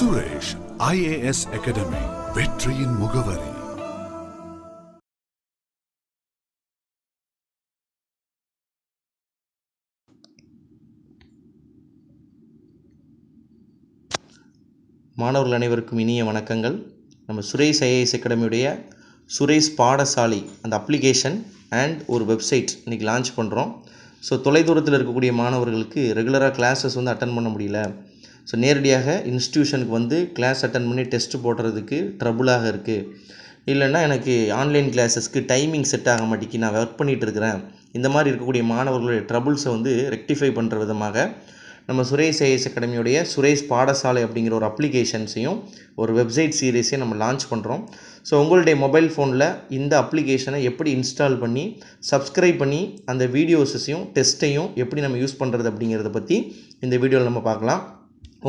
Suresh IAS Academy, வெற்றியின் முகவரி. மாணவர்கள் அனைவருக்கும் இனிய வணக்கங்கள். நம்ம சுரேஷ் IAS அகாடமியுடைய சுரேஷ் பாடசாலை அந்த அப்ளிகேஷன் அண்ட் ஒரு வெப்சைட் இன்றைக்கி லான்ச் பண்ணுறோம். ஸோ தொலைதூரத்தில் இருக்கக்கூடிய மாணவர்களுக்கு ரெகுலராக கிளாஸஸ் வந்து அட்டன் பண்ண முடியல. ஸோ நேரடியாக இன்ஸ்டியூஷனுக்கு வந்து கிளாஸ் அட்டன் பண்ணி டெஸ்ட்டு போடுறதுக்கு ட்ரபுளாக இருக்குது, இல்லைன்னா எனக்கு ஆன்லைன் கிளாஸஸ்க்கு டைமிங் செட் ஆக மாட்டேங்கி, நான் ஒர்க் பண்ணிகிட்டு இருக்கிறேன், இந்த மாதிரி இருக்கக்கூடிய மாணவர்களுடைய ட்ரபுள்ஸை வந்து ரெக்டிஃபை பண்ணுற விதமாக நம்ம சுரேஷ் IAS அகாடமியுடைய சுரேஷ் பாடசாலை அப்படிங்கிற ஒரு அப்ளிகேஷன்ஸையும் ஒரு வெப்சைட் சீரீஸையும் நம்ம லான்ச் பண்ணுறோம். ஸோ உங்களுடைய மொபைல் ஃபோனில் இந்த அப்ளிகேஷனை எப்படி இன்ஸ்டால் பண்ணி சப்ஸ்கிரைப் பண்ணி அந்த வீடியோஸையும் டெஸ்ட்டையும் எப்படி நம்ம யூஸ் பண்ணுறது அப்படிங்கிறத பற்றி இந்த வீடியோவில் நம்ம பார்க்கலாம்.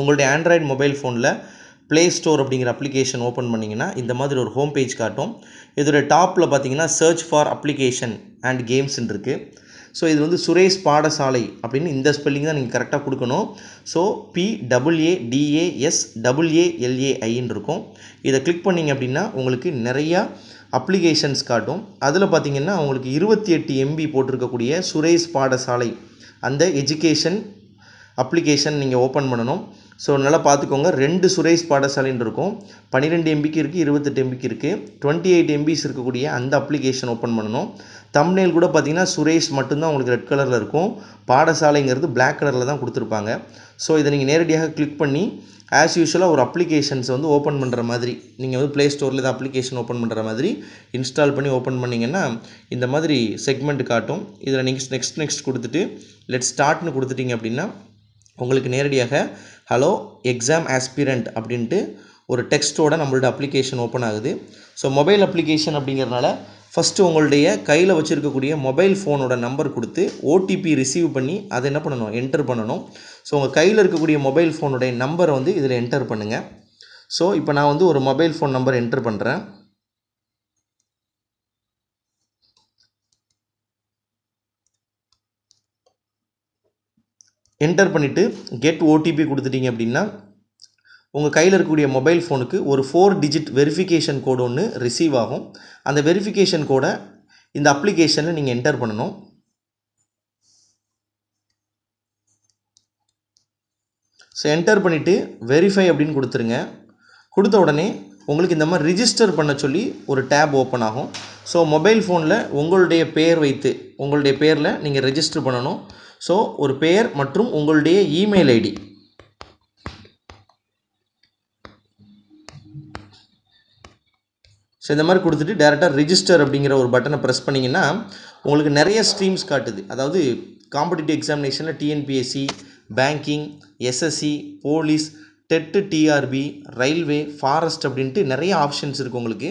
உங்களுடைய ஆண்ட்ராய்டு மொபைல் ஃபோனில் ப்ளே ஸ்டோர் அப்படிங்கிற அப்ளிகேஷன் ஓப்பன் பண்ணிங்கன்னா இந்த மாதிரி ஒரு ஹோம் பேஜ் காட்டும். இதோட டாப்பில் பார்த்தீங்கன்னா சர்ச் ஃபார் அப்ளிகேஷன் அண்ட் கேம்ஸ்ன்னு இருக்குது. ஸோ இது வந்து சுரேஷ் பாடசாலை அப்படின்னு இந்த ஸ்பெல்லிங் தான் நீங்கள் கரெக்டாக கொடுக்கணும். ஸோ PAADASAALAIன்னு இருக்கும். இதை கிளிக் பண்ணிங்க அப்படின்னா உங்களுக்கு நிறையா அப்ளிகேஷன்ஸ் காட்டும். அதில் பார்த்தீங்கன்னா உங்களுக்கு 28 MB போட்டிருக்கக்கூடிய சுரேஷ் பாடசாலை அந்த எஜுகேஷன் அப்ளிகேஷன் நீங்கள் ஓப்பன் பண்ணணும். ஸோ நல்லா பார்த்துக்கோங்க, 2 சுரேஷ் பாடசாலைன்னு இருக்கும். 12 MBக்கு இருக்குது, 28 MBக்கு இருக்குது. 28 MBs இருக்கக்கூடிய அந்த அப்ளிகேஷன் ஓப்பன் பண்ணணும். தம்ப்நெயில் கூட பார்த்தீங்கன்னா சுரேஷ் மட்டும்தான் உங்களுக்கு ரெட் கலரில் இருக்கும், பாடசாலைங்கிறது பிளாக் கலரில் தான் கொடுத்துருப்பாங்க. ஸோ இதை நீங்கள் நேரடியாக கிளிக் பண்ணி ஆஸ் யூஷுவலாக ஒரு அப்ளிகேஷன்ஸை வந்து ஓப்பன் பண்ணுற மாதிரி நீங்கள் வந்து ப்ளே ஸ்டோரில் தான் அப்ளிகேஷன் ஓப்பன் பண்ணுற மாதிரி இன்ஸ்டால் பண்ணி ஓப்பன் பண்ணிங்கன்னா இந்த மாதிரி செக்மெண்ட் காட்டும். இதில் நீங்கள் நெக்ஸ்ட் கொடுத்துட்டு லெட் ஸ்டார்ட்னு கொடுத்துட்டிங்க அப்படின்னா உங்களுக்கு நேரடியாக ஹலோ எக்ஸாம் ஆஸ்பிரண்ட் அப்படின்ட்டு ஒரு டெக்ஸ்ட்டோட நம்மளோட அப்ளிகேஷன் ஓப்பன் ஆகுது. ஸோ மொபைல் அப்ளிகேஷன் அப்படிங்கிறனால ஃபஸ்ட்டு உங்களுடைய கையில் வச்சுருக்கக்கூடிய மொபைல் ஃபோனோட நம்பர் கொடுத்து OTP ரிசீவ் பண்ணி அதை என்ன பண்ணணும், என்டர் பண்ணணும். ஸோ உங்கள் கையில் இருக்கக்கூடிய மொபைல் ஃபோனுடைய நம்பரை வந்து இதில் என்டர் பண்ணுங்கள். ஸோ இப்போ நான் வந்து ஒரு மொபைல் ஃபோன் நம்பர் என்டர் பண்ணுறேன். என்டர் பண்ணிவிட்டு கெட் OTP கொடுத்துட்டிங்க அப்படின்னா உங்கள் கையில் இருக்கக்கூடிய மொபைல் ஃபோனுக்கு ஒரு 4 டிஜிட் வெரிஃபிகேஷன் கோடு ஒன்று ரிசீவ் ஆகும். அந்த வெரிஃபிகேஷன் கோடை இந்த அப்ளிகேஷனில் நீங்கள் என்டர் பண்ணணும். ஸோ என்டர் பண்ணிவிட்டு வெரிஃபை அப்படின்னு கொடுத்துருங்க. கொடுத்த உடனே உங்களுக்கு இந்த மாதிரி ரிஜிஸ்டர் பண்ண சொல்லி ஒரு டேப் ஓப்பன் ஆகும். ஸோ மொபைல் ஃபோனில் உங்களுடைய பெயர் வைத்து உங்களுடைய பேரில் நீங்கள் ரெஜிஸ்டர் பண்ணணும். ஸோ ஒரு பெயர் மற்றும் உங்களுடைய இமெயில் ஐடி, ஸோ இந்த மாதிரி கொடுத்துட்டு டேரெக்டாக ரிஜிஸ்டர் அப்படிங்கிற ஒரு பட்டனை ப்ரெஸ் பண்ணிங்கன்னா உங்களுக்கு நிறைய ஸ்ட்ரீம்ஸ் காட்டுது. அதாவது காம்படிட்டிவ் எக்ஸாமினேஷனில் TNPSC, banking, SSC, police, TET, TRB, railway, forest அப்படின்ட்டு நிறைய ஆப்ஷன்ஸ் இருக்குது உங்களுக்கு.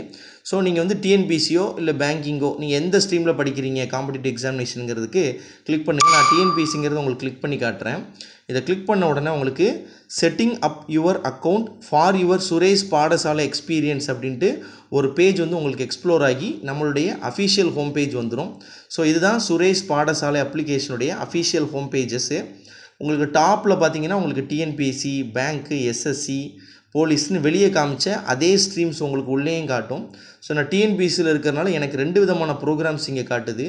ஸோ நீங்கள் வந்து TNPSCயோ இல்லை பேங்கிங்கோ நீங்கள் எந்த ஸ்ட்ரீமில் படிக்கிறீங்க காம்படிட்டிவ் எக்ஸாமினேஷனுங்கிறதுக்கு கிளிக் பண்ணுங்கள். நான் TNPSCங்கிறத உங்களுக்கு கிளிக் பண்ணி காட்டுறேன். இதை கிளிக் பண்ண உடனே உங்களுக்கு setting up your account for your Suresh பாடசாலை எக்ஸ்பீரியன்ஸ் அப்படின்ட்டு ஒரு பேஜ் வந்து உங்களுக்கு எக்ஸ்ப்ளோர் ஆகி நம்மளுடைய அஃபிஷியல் ஹோம் பேஜ் வந்துடும். ஸோ இதுதான் சுரேஷ் பாடசாலை அப்ளிகேஷனுடைய அஃபிஷியல் ஹோம் பேஜஸ்ஸு. உங்களுக்கு டாப்பில் பார்த்தீங்கன்னா உங்களுக்கு TNPSC, பேங்க்கு, SSC, போலீஸ்னு வெளியே காமிச்ச அதே ஸ்ட்ரீம்ஸ் உங்களுக்கு உள்ளேயும் காட்டும். ஸோ நான் TNPSCயில் இருக்கிறனால எனக்கு 2 விதமான ப்ரோக்ராம்ஸ் இங்கே காட்டுது.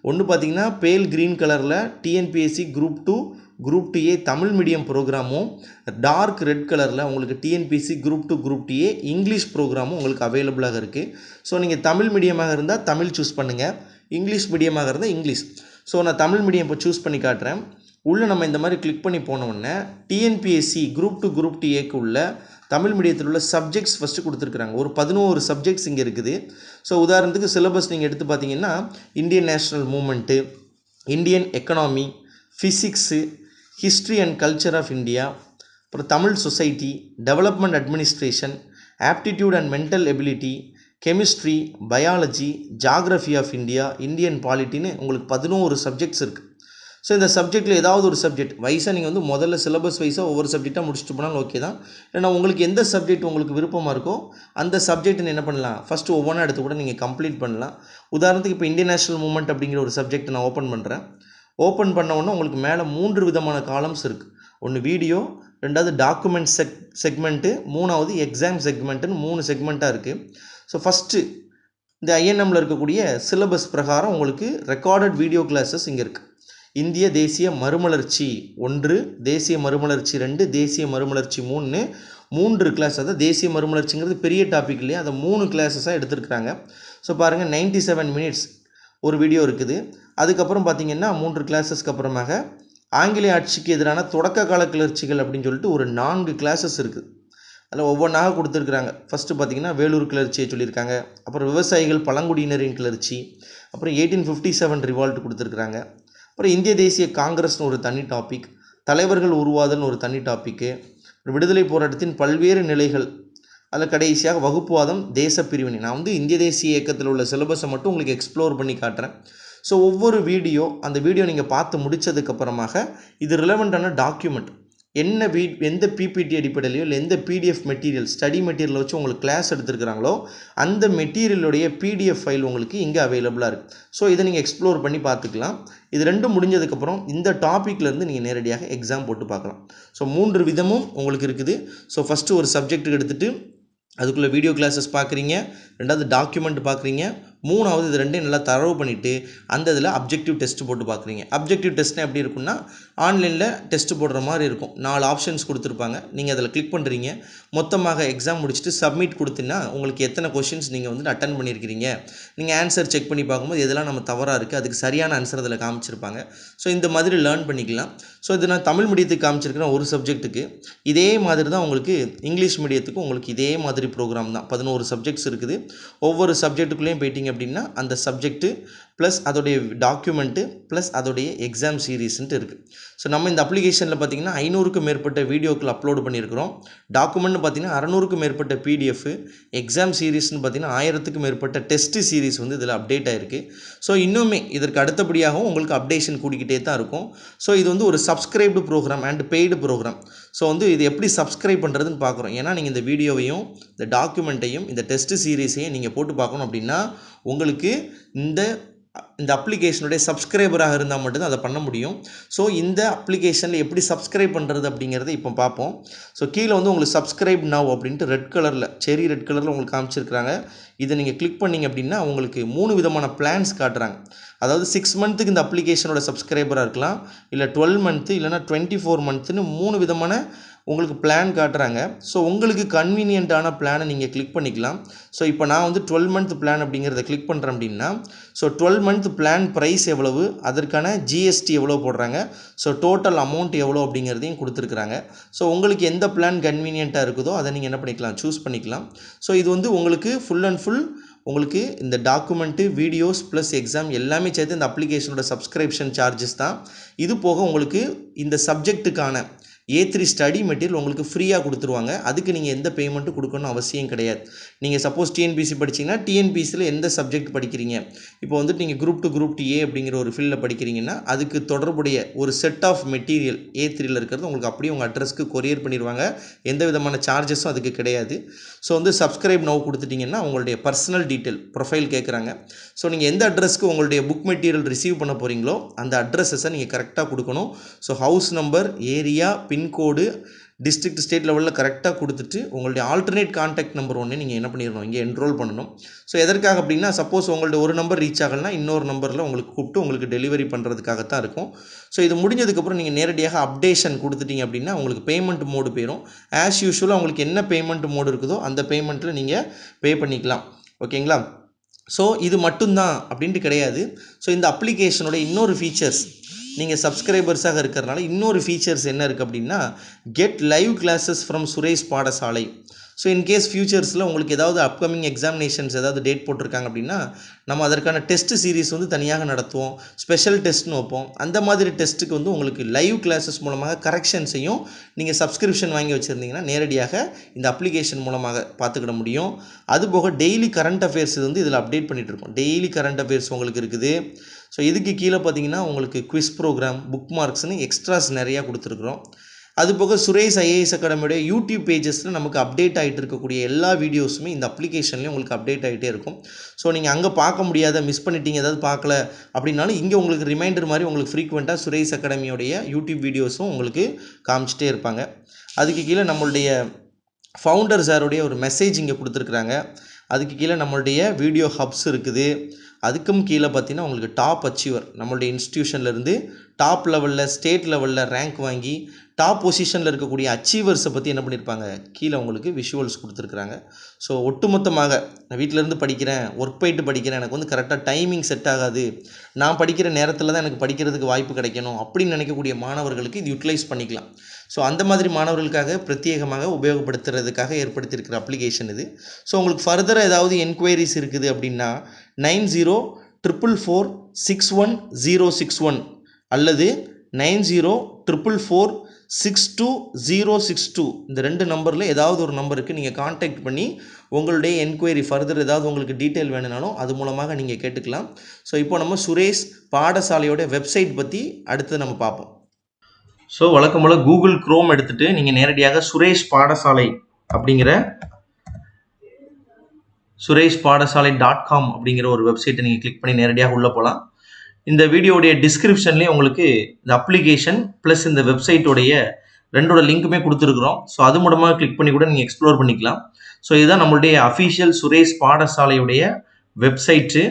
ஒன்று பார்த்தீங்கன்னா பேல் க்ரீன் கலரில் TNPSC group 2, group 2A Tamil medium ப்ரோக்ராமும், டார்க் ரெட் கலரில் உங்களுக்கு TNPSC group 2, group 2A English ப்ரோக்ராமும் உங்களுக்கு அவைலபிளாக இருக்குது. ஸோ நீங்கள் தமிழ் மீடியமாக இருந்தால் தமிழ் சூஸ் பண்ணுங்கள், இங்கிலீஷ் மீடியமாக இருந்தால் இங்கிலீஷ். ஸோ நான் தமிழ் மீடியம் இப்போ சூஸ் பண்ணி காட்டுறேன். உள்ளே நம்ம இந்த மாதிரி கிளிக் பண்ணி போனோடனே TNPSC குரூப் 2, குரூப் 2Aக்கு உள்ள தமிழ் மீடியத்தில் உள்ள சப்ஜெக்ட்ஸ் ஃபஸ்ட்டு கொடுத்துருக்குறாங்க. ஒரு 11 சப்ஜெக்ட்ஸ் இங்கே இருக்குது. ஸோ உதாரணத்துக்கு சிலபஸ் நீங்கள் எடுத்து பார்த்தீங்கன்னா Indian national movement, Indian economy, physics, history and culture of India, அப்புறம் Tamil society, development administration, aptitude and mental ability, chemistry, biology, geography of India, Indian பாலிட்டின்னு உங்களுக்கு 11 சப்ஜெக்ட்ஸ் இருக்குது. ஸோ இந்த சப்ஜெக்ட்டில் ஏதாவது ஒரு சப்ஜெக்ட் வைஸாக நீங்கள் வந்து முதல்ல சிலபஸ் வைஸாக ஒவ்வொரு சப்ஜெக்டாக முடிச்சுட்டு போனாலும் ஓகே தான். ஏன்னா உங்களுக்கு எந்த சப்ஜெக்ட் உங்களுக்கு விருப்பமாக இருக்கோ அந்த சப்ஜெக்ட் என்ன பண்ணலாம், ஃபஸ்ட்டு ஒவ்வொன்றா எடுத்து கூட நீங்கள் கம்ப்ளீட் பண்ணலாம். உதாரணத்துக்கு இப்போ இந்தியன் நேஷனல் மூமெண்ட் அப்படிங்கிற ஒரு சப்ஜெக்ட் நான் ஓப்பன் பண்ணுறேன். ஓப்பன் பண்ண உடனே உங்களுக்கு மேலே 3 விதமான காலம்ஸ் இருக்குது. ஒன்று வீடியோ, ரெண்டாவது டாக்குமெண்ட் செக்மெண்ட்டு, மூணாவது எக்ஸாம் செக்மெண்ட்டுன்னு 3 செக்மெண்ட்டாக இருக்குது. ஸோ ஃபஸ்ட்டு இந்த ஐஎன்எம்மில் இருக்கக்கூடிய சிலபஸ் பிரகாரம் உங்களுக்கு ரெக்கார்டட் வீடியோ கிளாஸஸ் இங்கே இருக்குது. இந்திய தேசிய மறுமலர்ச்சி 1, தேசிய மறுமலர்ச்சி 2, தேசிய மறுமலர்ச்சி 3 கிளாஸ். அதாவது தேசிய மறுமலர்ச்சிங்கிறது பெரிய டாபிக் இல்லையா, அதை 3 கிளாஸஸாக எடுத்துருக்குறாங்க. ஸோ பாருங்கள் 97 மினிட்ஸ் ஒரு வீடியோ இருக்குது. அதுக்கப்புறம் பார்த்திங்கன்னா 3 கிளாஸஸ்க்கு அப்புறமாக ஆங்கிலேய ஆட்சிக்கு எதிரான தொடக்க கால கிளர்ச்சிகள் அப்படின்னு சொல்லிட்டு ஒரு 4 கிளாஸஸ் இருக்குது. அதில் ஒவ்வொன்றாக கொடுத்துருக்குறாங்க. ஃபஸ்ட்டு பார்த்திங்கன்னா வேலூர் கிளர்ச்சியை சொல்லியிருக்காங்க. அப்புறம் விவசாயிகள் பழங்குடியினரின் கிளர்ச்சி, அப்புறம் 1857 ரிவால்ட் கொடுத்துருக்குறாங்க. அப்புறம் இந்திய தேசிய காங்கிரஸ்னு ஒரு தனி டாபிக், தலைவர்கள் உருவாதல்னு ஒரு தனி டாப்பிக்கு, விடுதலை போராட்டத்தின் பல்வேறு நிலைகள், அதில் கடைசியாக வகுப்புவாதம், தேச பிரிவினை. நான் இந்திய தேசிய இயக்கத்தில் உள்ள சிலபஸை மட்டும் உங்களுக்கு எக்ஸ்ப்ளோர் பண்ணி காட்டுறேன். ஸோ ஒவ்வொரு வீடியோ, அந்த வீடியோ நீங்கள் பார்த்து முடித்ததுக்கப்புறமாக இது ரிலவெண்ட்டான டாக்குமெண்ட் என்ன எந்த பிபிடி அடிப்படையிலையோ இல்லை எந்த பிடிஎஃப் மெட்டீரியல், ஸ்டடி மெட்டீரியல் வச்சு உங்களுக்கு கிளாஸ் எடுத்துருக்கிறாங்களோ அந்த மெட்டீரியலுடைய பிடிஎஃப் ஃபைல் உங்களுக்கு இங்கே அவைலபிளாக இருக்குது. ஸோ இதை நீங்கள் எக்ஸ்ப்ளோர் பண்ணி பார்த்துக்கலாம். இது ரெண்டும் முடிஞ்சதுக்கப்புறம் இந்த டாப்பிக்லேருந்து நீங்கள் நேரடியாக எக்ஸாம் போட்டு பார்க்கலாம். ஸோ 3 விதமும் உங்களுக்கு இருக்குது. ஸோ ஃபஸ்ட்டு ஒரு சப்ஜெக்ட்டுக்கு எடுத்துகிட்டு அதுக்குள்ளே வீடியோ கிளாஸஸ் பார்க்குறீங்க, ரெண்டாவது டாக்குமெண்ட் பார்க்குறீங்க, மூணாவது இது ரெண்டையும் நல்லா தரவு பண்ணிவிட்டு அந்த இதில் அப்ஜெக்டிவ் டெஸ்ட் போட்டு பார்க்குறீங்க. அப்ஜெக்டிவ் டெஸ்ட்னா எப்படி இருக்குன்னா, ஆன்லைனில் டெஸ்ட் போடுற மாதிரி இருக்கும். 4 ஆப்ஷன்ஸ் கொடுத்துருப்பாங்க. நீங்கள் அதில் கிளிக் பண்ணுறீங்க. மொத்தமாக எக்ஸாம் முடிச்சுட்டு சப்மிட் கொடுத்தீங்கன்னா உங்களுக்கு எத்தனை கொஷின்ஸ் நீங்கள் அட்டன் பண்ணியிருக்கிறீங்க, நீங்கள் ஆன்சர் செக் பண்ணி பார்க்கும்போது எதெல்லாம் நம்ம தவறாக இருக்குது, அதுக்கு சரியான ஆன்சர் அதில் காமிச்சிருப்பாங்க. ஸோ இந்த மாதிரி லேர்ன் பண்ணிக்கலாம். ஸோ இது நான் தமிழ் மீடியத்துக்கு காமிச்சிருக்கிறேன் ஒரு சப்ஜெக்ட்டுக்கு. இதே மாதிரி தான் உங்களுக்கு இங்கிலீஷ் மீடியத்துக்கும் உங்களுக்கு இதே மாதிரி ப்ரோக்ராம் தான். 11 சப்ஜெக்ட்ஸ் இருக்குது. ஒவ்வொரு சப்ஜெக்ட்டுக்குள்ளேயும் போயிட்டீங்க அப்படின்னா அந்த சப்ஜெக்ட்டு ப்ளஸ் அதோடைய டாக்குமெண்ட்டு ப்ளஸ் அதோடைய எக்ஸாம் சீரீஸ்ன்ட்டு இருக்குது. ஸோ நம்ம இந்த அப்ளிகேஷனில் பார்த்திங்கன்னா 500க்கும் மேற்பட்ட வீடியோக்கள் அப்லோடு பண்ணியிருக்கிறோம். டாக்குமெண்ட்னு பார்த்திங்கன்னா 600க்கும் மேற்பட்ட பிடிஎஃப், எக்ஸாம் சீரீஸ்னு பார்த்திங்கன்னா 1000க்கும் மேற்பட்ட டெஸ்ட் சீரீஸ் இதில் அப்டேட் ஆகிருக்கு. ஸோ இன்னுமே இதற்கு அடுத்தபடியாகவும் உங்களுக்கு அப்டேஷன் கூடிக்கிட்டே தான் இருக்கும். ஸோ இது ஒரு subscribed programme and paid programme. So இது எப்படி சப்ஸ்கிரைப் பண்ணுறதுன்னு பார்க்குறோம். ஏன்னா நீங்கள் இந்த வீடியோவையும் இந்த டாக்குமெண்ட்டையும் இந்த டெஸ்ட் சீரீஸையும் நீங்கள் போட்டு பார்க்கணும் அப்படின்னா உங்களுக்கு இந்த அப்ளிகேஷனுடைய சப்ஸ்கிரைபராக இருந்தால் மட்டும்தான் அதை பண்ண முடியும். ஸோ இந்த அப்ளிகேஷனில் எப்படி சப்ஸ்கிரைப் பண்ணுறது அப்படிங்கிறத இப்போ பார்ப்போம். ஸோ கீழே உங்களுக்கு சப்ஸ்கிரைப் நவ் அப்படின்ட்டு ரெட் கலரில் ரெட் கலரில் உங்களுக்கு காமிச்சிருக்கிறாங்க. இதை நீங்கள் கிளிக் பண்ணிங்க அப்படின்னா உங்களுக்கு 3 விதமான பிளான்ஸ் காட்டுறாங்க. அதாவது 6 மந்த்துக்கு இந்த அப்ளிகேஷனோட சப்ஸ்கிரைபராக இருக்கலாம், இல்லை 12 மந்த்து, இல்லைனா 24 மந்த்துன்னு 3 விதமான உங்களுக்கு பிளான் காட்டுறாங்க. ஸோ உங்களுக்கு கன்வீனியண்ட்டான பிளானை நீங்கள் கிளிக் பண்ணிக்கலாம். ஸோ இப்போ நான் 12 மந்த் பிளான் அப்படிங்கிறத கிளிக் பண்ணுறேன் அப்படின்னா, ஸோ 12 மந்த் பிளான் ப்ரைஸ் எவ்வளவு, அதற்கான ஜிஎஸ்டி எவ்வளோ போடுறாங்க, ஸோ டோட்டல் அமௌண்ட் எவ்வளோ அப்படிங்கிறதையும் கொடுத்துருக்குறாங்க. ஸோ உங்களுக்கு எந்த பிளான் கன்வீனியண்ட்டாக இருக்குதோ அதை நீங்கள் என்ன பண்ணிக்கலாம், சூஸ் பண்ணிக்கலாம். ஸோ இது உங்களுக்கு ஃபுல் அண்ட் ஃபுல் உங்களுக்கு இந்த டாக்குமெண்ட்டு, வீடியோஸ் ப்ளஸ் எக்ஸாம் எல்லாமே சேர்த்து இந்த அப்ளிகேஷனோட சப்ஸ்கிரிப்ஷன் சார்ஜஸ் தான். இது போக உங்களுக்கு இந்த சப்ஜெக்ட்டுக்கான A3 ஸ்டடி மெட்டீரியல் உங்களுக்கு ஃப்ரீயாக கொடுத்துருவாங்க. அதுக்கு நீங்கள் எந்த பேமெண்ட்டும் கொடுக்கணும்னு அவசியம் கிடையாது. நீங்கள் சப்போஸ் டிஎன்பிஎஸ்சி படிச்சிங்கன்னா டிஎன்பிஎஸ்சியில் எந்த சப்ஜெக்ட் படிக்கிறீங்க, இப்போ நீங்கள் குரூப் 2 குரூப் 2A அப்படிங்கிற ஒரு ஃபீல்டில் படிக்கிறீங்கன்னா அதுக்கு தொடர்புடைய ஒரு செட் ஆஃப் மெட்டீரியல் A3யில் இருக்கிறது உங்களுக்கு அப்படியே உங்கள் அட்ரஸ்க்கு கொரியர் பண்ணிடுவாங்க. எந்த விதமான சார்ஜஸும் அதுக்கு கிடையாது. ஸோ சப்ஸ்கிரைப் நவ் கொடுத்துட்டிங்கன்னா உங்களுடைய பர்சனல் டீட்டெயில் ப்ரொஃபைல் கேட்குறாங்க. ஸோ நீங்கள் எந்த அட்ரஸ்க்கு உங்களுடைய புக் மெட்டீரியல் ரிசீவ் பண்ண போகிறீங்களோ அந்த அட்ரஸஸை நீங்கள் கரெக்டாக கொடுக்கணும். So house number, area, pincode, district, state லெவலில் கரெக்டாக கொடுத்துட்டு உங்களுடைய ஆல்டர்னேட் கான்டாக்ட் நம்பர் ஒன்று நீங்கள் என்ன பண்ணிடணும், இங்கே என்ரோல் பண்ணணும். ஸோ எதற்காக அப்படின்னா, சப்போஸ் உங்களுடைய ஒரு நம்பர் ரீச் ஆகலைன்னா இன்னொரு நம்பரில் உங்களுக்கு கூப்பிட்டு உங்களுக்கு டெலிவரி பண்ணுறதுக்காகத்தான் இருக்கும். ஸோ இது முடிஞ்சதுக்கப்புறம் நீங்கள் நேரடியாக அப்டேஷன் கொடுத்துட்டீங்க அப்படின்னா உங்களுக்கு பேமெண்ட் மோடு போயிடும். ஆஸ் யூஷுவலாக உங்களுக்கு என்ன பேமெண்ட் மோடு இருக்குதோ அந்த பேமெண்ட்டில் நீங்கள் பே பண்ணிக்கலாம். ஓகேங்களா? ஸோ இது மட்டும்தான் அப்படின்ட்டு கிடையாது. ஸோ இந்த அப்ளிகேஷனோட இன்னொரு ஃபீச்சர்ஸ், நீங்கள் சப்ஸ்கிரைபர்ஸாக இருக்கிறனால இன்னொரு ஃபீச்சர்ஸ் என்ன இருக்குது அப்படின்னா, get live classes from Suresh Padasalai. So in case ஃபியூச்சர்ஸில் உங்களுக்கு ஏதாவது அப்கமிங் எக்ஸாமினேஷன்ஸ் ஏதாவது டேட் போட்டிருக்காங்க அப்படின்னா நம்ம அதற்கான டெஸ்ட் சீரீஸ் தனியாக நடத்துவோம், ஸ்பெஷல் டெஸ்ட்னு வைப்போம். அந்த மாதிரி டெஸ்ட்டுக்கு உங்களுக்கு லைவ் கிளாஸஸ் மூலமாக கரெக்ஷன்ஸையும் நீங்கள் சப்ஸ்கிரிப்ஷன் வாங்கி வச்சுருந்தீங்கன்னா நேரடியாக இந்த அப்ளிகேஷன் மூலமாக பார்த்துக்கிட முடியும். அதுபோக டெய்லி கரண்ட் அஃபேர்ஸ் இதில் அப்டேட் பண்ணிகிட்டு இருக்கோம். டெய்லி கரண்ட் அஃபேர்ஸ் உங்களுக்கு இருக்குது. ஸோ இதுக்கு கீழே பார்த்தீங்கன்னா உங்களுக்கு குவிஸ் ப்ரோக்ராம், புக் மார்க்ஸ்னு எக்ஸ்ட்ராஸ் நிறையா கொடுத்துருக்குறோம். அதுபோக சுரேஷ் ஐஏஎஸ் அகாடமியோட யூடியூப் பேஜஸில் நமக்கு அப்டேட் ஆகிட்டு இருக்கக்கூடிய எல்லா வீடியோஸுமே இந்த அப்ளிகேஷன்லேயும் உங்களுக்கு அப்டேட் ஆகிட்டே இருக்கும். ஸோ நீங்கள் அங்கே பார்க்க முடியாத, மிஸ் பண்ணிட்டீங்க, ஏதாவது பார்க்கல அப்படின்னாலும் இங்கே உங்களுக்கு ரிமைண்டர் மாதிரி உங்களுக்கு ஃப்ரீக்வெண்ட்டாக சுரேஷ் அகாடமியோடைய யூடியூப் வீடியோஸும் உங்களுக்கு காமிச்சிட்டே இருப்பாங்க. அதுக்கு கீழே நம்மளுடைய ஃபவுண்டர் சாருடைய ஒரு மெசேஜ் இங்கே கொடுத்துருக்குறாங்க. அதுக்கு கீழே நம்மளுடைய வீடியோ ஹப்ஸ் இருக்குது. அதுக்கும் கீழே பார்த்தீங்கன்னா உங்களுக்கு டாப் அச்சீவர், நம்மளுடைய இன்ஸ்டியூஷன்லேருந்து டாப் லெவலில், ஸ்டேட் லெவலில் ரேங்க் வாங்கி டாப் பொசிஷனில் இருக்கக்கூடிய அச்சீவர்ஸை பற்றி என்ன பண்ணியிருப்பாங்க, கீழே உங்களுக்கு விஷுவல்ஸ் கொடுத்துருக்குறாங்க. ஸோ ஒட்டுமொத்தமாக நான் வீட்டிலேருந்து படிக்கிறேன், ஒர்க் போயிட்டு படிக்கிறேன், எனக்கு வந்து கரெக்டாக டைமிங் செட் ஆகாது, நான் படிக்கிற நேரத்தில் தான் எனக்கு படிக்கிறதுக்கு வாய்ப்பு கிடைக்கணும் அப்படின்னு நினைக்கக்கூடிய மாணவர்களுக்கு இது யூட்டிலைஸ் பண்ணிக்கலாம். ஸோ அந்த மாதிரி மாணவர்களுக்காக பிரத்யேகமாக உபயோகப்படுத்துறதுக்காக ஏற்படுத்தியிருக்கிற அப்ளிகேஷன் இது. ஸோ உங்களுக்கு ஃபர்தராக ஏதாவது என்கொயரிஸ் இருக்குது அப்படின்னா 9044461061 அல்லது 9044462062 இந்த 2 நம்பரில் ஏதாவது ஒரு நம்பருக்கு நீங்கள் கான்டாக்ட் பண்ணி உங்களுடைய என்கொயரி ஃபர்தர் ஏதாவது உங்களுக்கு டீட்டெயில் வேணுனாலும் அது மூலமாக நீங்கள் கேட்டுக்கலாம். ஸோ இப்போ நம்ம சுரேஷ் பாடசாலையோட வெப்சைட் பற்றி அடுத்து நம்ம பார்ப்போம். ஸோ வழக்கம் போல் கூகுள் குரோம் எடுத்துகிட்டு நீங்கள் நேரடியாக sureshpaadasaalai அப்படிங்கிற sureshpaadasaalai.com அப்படிங்கிற ஒரு வெப்சைட்டை நீங்கள் கிளிக் பண்ணி நேரடியாக உள்ளே போகலாம். இந்த வீடியோடைய டிஸ்கிரிப்ஷன்லேயே உங்களுக்கு இந்த அப்ளிகேஷன் ப்ளஸ் இந்த வெப்சைட்டோடைய ரெண்டோட லிங்க்குமே கொடுத்துருக்குறோம். ஸோ அது மூலமாக கிளிக் பண்ணி கூட நீங்கள் எக்ஸ்ப்ளோர் பண்ணிக்கலாம். ஸோ இதுதான் நம்மளுடைய அஃபிஷியல் சுரேஷ் பாடசாலையுடைய வெப்சைட்டு.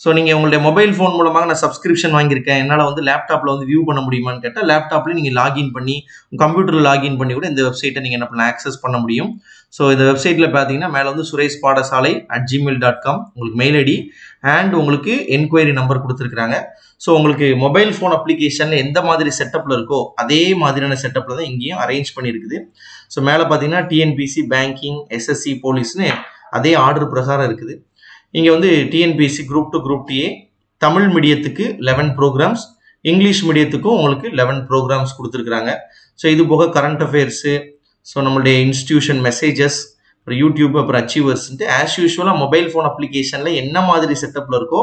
ஸோ நீங்கள் உங்களுடைய மொபைல் ஃபோன் மூலமாக நான் சப்ஸ்கிரிப்ஷன் வாங்கியிருக்கேன், என்னால் வந்து லேப்டாப்பில் வந்து வியூ பண்ண முடியுமான்னு கேட்டால் லேப்டாப்லேயும் நீங்கள் லாகின் பண்ணி உங்கள் கம்ப்யூட்டரில் லாகின் பண்ணி கூட இந்த வெப்சைட்டை நீங்கள் என்ன பண்ணலாம், ஆக்சஸ் பண்ண முடியும். ஸோ இந்த வெப்சைட்டில் பார்த்தீங்கன்னா மேலே வந்து sureshpaadasaalai@gmail.com உங்களுக்கு மெயில் ஐடி அண்ட் உங்களுக்கு என்கொயரி நம்பர் கொடுத்துருக்குறாங்க. ஸோ உங்களுக்கு மொபைல் ஃபோன் அப்ளிகேஷனில் எந்த மாதிரி செட்டப்பில் இருக்கோ அதே மாதிரியான செட்டப்பில் தான் இங்கேயும் அரேஞ்ச் பண்ணியிருக்குது. ஸோ மேலே பார்த்தீங்கன்னா டிஎன்பிஎஸ்சி, பேங்கிங், எஸ்எஸ்சி, போலீஸ்னு அதே ஆர்டர் பிரகாரம் இருக்குது. இங்கே வந்து TNPSC group 2, group D A, Tamil மீடியத்துக்கு 11 ப்ரோக்ராம்ஸ், இங்கிலீஷ் மீடியத்துக்கும் உங்களுக்கு 11 ப்ரோக்ராம்ஸ் கொடுத்துருக்குறாங்க. ஸோ இது போக கரண்ட் அஃபேர்ஸு, ஸோ நம்மளுடைய இன்ஸ்டியூஷன் மெசேஜஸ், அப்புறம் யூடியூப், அப்புறம் அச்சீவர்ஸ்ன்ட்டு ஆஸ் யூஸ்வலாக மொபைல் ஃபோன் அப்ளிகேஷனில் என்ன மாதிரி செட்டப்பில் இருக்கோ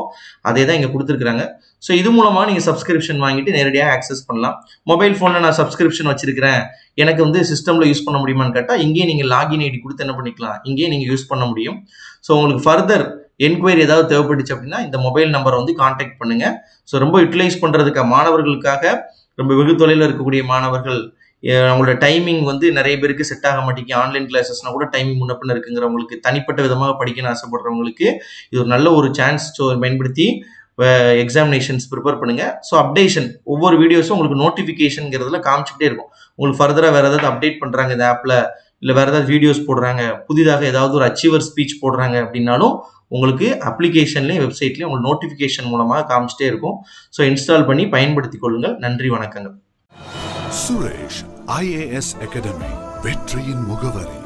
அதே தான் இங்கே கொடுத்துருக்குறாங்க. ஸோ இது மூலமாக நீங்கள் சப்ஸ்கிரிப்ஷன் வாங்கிட்டு நேரடியாக ஆக்சஸ் பண்ணலாம். மொபைல் ஃபோனில் நான் சப்ஸ்கிரிப்ஷன் வச்சிருக்கிறேன், எனக்கு வந்து சிஸ்டமில் யூஸ் பண்ண முடியுமான்னு கேட்டால் இங்கேயே நீங்கள் லாகின் ஐடி கொடுத்து என்ன பண்ணிக்கலாம், இங்கேயே நீங்கள் யூஸ் பண்ண முடியும். ஸோ உங்களுக்கு ஃபர்தர் என்கொயரி ஏதாவது தேவைப்பட்டுச்சு அப்படின்னா இந்த மொபைல் நம்பரை வந்து கான்டாக்ட் பண்ணுங்க. ஸோ ரொம்ப யூட்டிலைஸ் பண்ணுறதுக்காக மாணவர்களுக்காக, ரொம்ப வெகு தொலைவில் இருக்கக்கூடிய மாணவர்கள், அவங்களோட டைமிங் வந்து நிறைய பேருக்கு செட் ஆக மாட்டேங்குது, ஆன்லைன் கிளாஸஸ்னா கூட டைமிங் முன்ன பின்ன இருக்குங்கிறவங்களுக்கு, தனிப்பட்ட விதமாக படிக்கணும்னு ஆசைப்படுறவங்களுக்கு இது ஒரு நல்ல ஒரு சான்ஸ். ஸோ பயன்படுத்தி எக்ஸாமினேஷன்ஸ் ப்ரிப்பேர் பண்ணுங்க. ஸோ அப்டேஷன் ஒவ்வொரு வீடியோஸும் உங்களுக்கு நோட்டிஃபிகேஷன்ங்கிறதுல காமிச்சிக்கிட்டே இருக்கும். உங்களுக்கு ஃபர்தராக வேறு ஏதாவது அப்டேட் பண்ணுறாங்க இந்த ஆப்பில், இல்லை வேறு ஏதாவது வீடியோஸ் போடுறாங்க, புதிதாக ஏதாவது ஒரு அச்சீவர் ஸ்பீச் போடுறாங்க அப்படின்னாலும் உங்களுக்கு அப்ளிகேஷன்லேயும் வெப்சைட்லேயும் உங்களுக்கு நோட்டிஃபிகேஷன் மூலமாக காமிச்சிட்டே இருக்கும். ஸோ இன்ஸ்டால் பண்ணி பயன்படுத்திக் கொள்ளுங்கள். நன்றி, வணக்கங்கள். சுரேஷ் IAS அகாடமி, வெற்றியின் முகவரி.